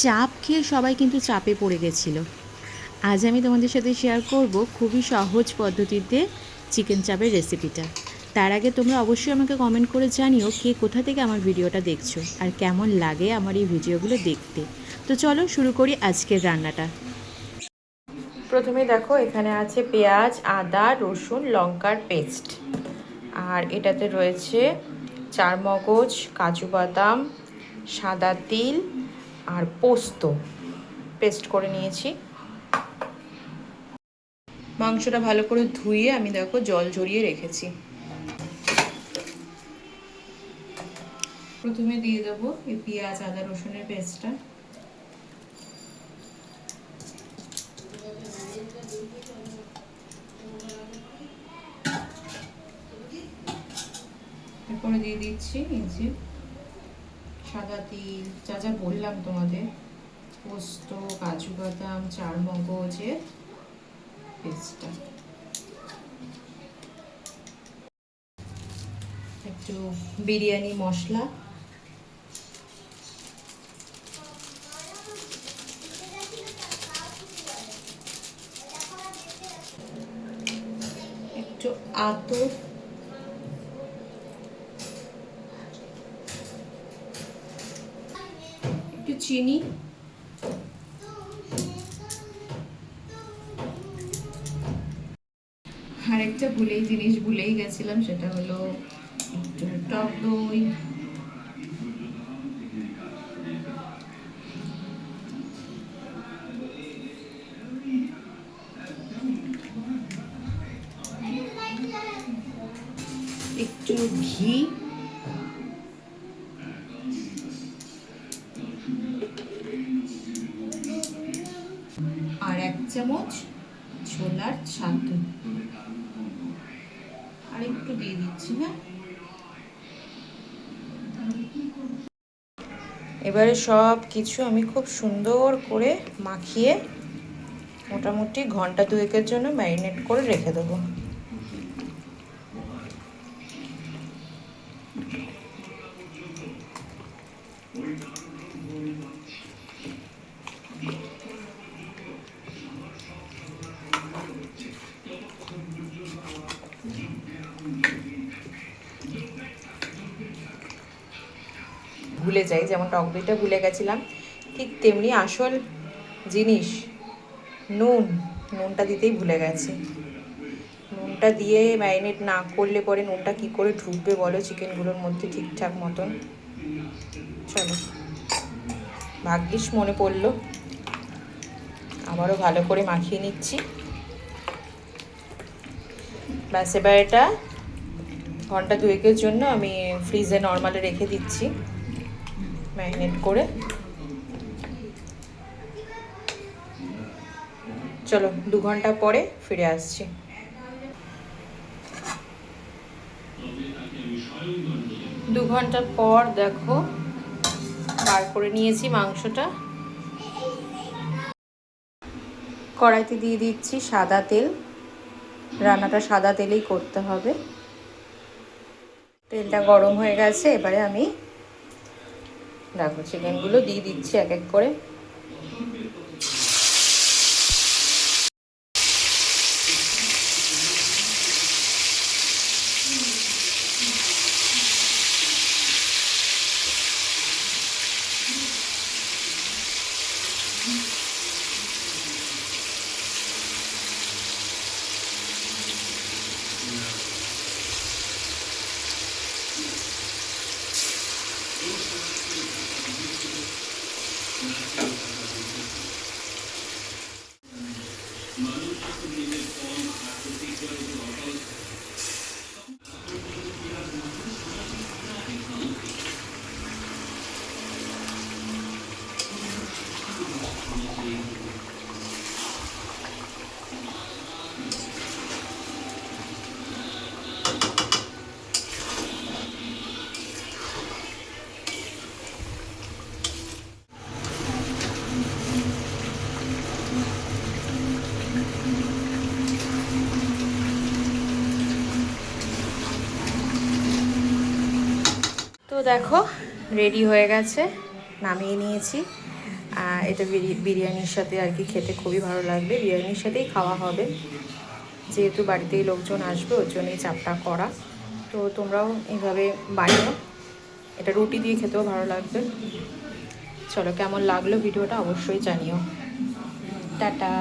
চাপ খেয়ে সবাই কিন্তু চাপে পড়ে গেছিলো। আজ আমি তোমাদের সাথে শেয়ার করব খুবই সহজ পদ্ধতিতে চিকেন চাপের রেসিপিটা। তার আগে তোমরা অবশ্যই আমাকে কমেন্ট করে জানিও কে কোথা থেকে আমার ভিডিওটা দেখছো আর কেমন লাগে আমার এই ভিডিওগুলো দেখতে। তো চলো শুরু করি আজকের রান্নাটা। প্রথমে দেখো এখানে আছে পেঁয়াজ, আদা, রসুন, লঙ্কার পেস্ট, আর এটাতে রয়েছে চারমগজ, কাজু বাদাম, সাদা তিল আর পোস্ত পেস্ট করে নিয়েছি। মাংসটা ভালো করে ধুয়ে আমি দেখো জল ঝরিয়ে রেখেছি। প্রথমে দিয়ে দেবো এই পেঁয়াজ, আদা, রসুনের পেস্টটা। এরপরে দিয়ে দিচ্ছি এই যে সাদা তিল, যা যা বললাম তোমাদের, পোস্ত, কাজু বাদাম, চারমগজের পেস্টটা, একটু বিরিয়ানি মশলা, একটু আতর, একটু চিনি, আর একটা জিনিস ভুলেই গেছিলাম, সেটা হলো একটু টক দই, একটু ঘি, আর 1 চামচ ছোলার ছাতু, আর একটু দিয়ে দিচ্ছি। হ্যাঁ, এবারে সব কিছু আমি খুব সুন্দর করে মাখিয়ে মোটামুটি ঘন্টা 2-এর জন্য ম্যারিনেট করে রেখে দেবো। ভুলে যাই, যেমন টক দইটা ভুলে গেছিলাম, ঠিক তেমনি আসল জিনিস নুনটা দিতেই ভুলে গেছি। নুনটা দিয়ে ম্যারিনেট না করলে পরে নুনটা কি করে ঢুকবে বলো চিকেনগুলোর মধ্যে ঠিকঠাক মতন। চলো, ভাগ্যিস মনে পড়লো, আবারও ভালো করে মাখিয়ে নিচ্ছি। ব্যাস, এবার এটা ঘন্টা 2-এর জন্য আমি ফ্রিজে নর্মালে রেখে দিচ্ছি ম্যারিনেট করে। চলো 2 ঘন্টা পরে ফিরে আসছি। 2 ঘন্টা পর দেখো বার করে নিয়েছি মাংসটা। কড়াইতে দিয়ে দিচ্ছি সাদা তেল, রান্নাটা সাদা তেলেই করতে হবে। তেলটা গরম হয়ে গেছে, এবারে আমি দেখো চিকেনগুলো দিয়ে দিচ্ছি এক এক করে। তো দেখো রেডি হয়ে গেছে, নামিয়ে নিয়েছি। এটা বিরিয়ানির সাথে আর কি খেতে খুবই ভালো লাগবে, বিরিয়ানির সাথেই খাওয়া হবে, যেহেতু বাড়িতেই লোকজন আসবে ওর জন্যই চাপটা করা। তো তোমরাও এইভাবে বানিও, এটা রুটি দিয়ে খেতেও ভালো লাগবে। চলো, কেমন লাগলো ভিডিওটা অবশ্যই জানিও। টাটা।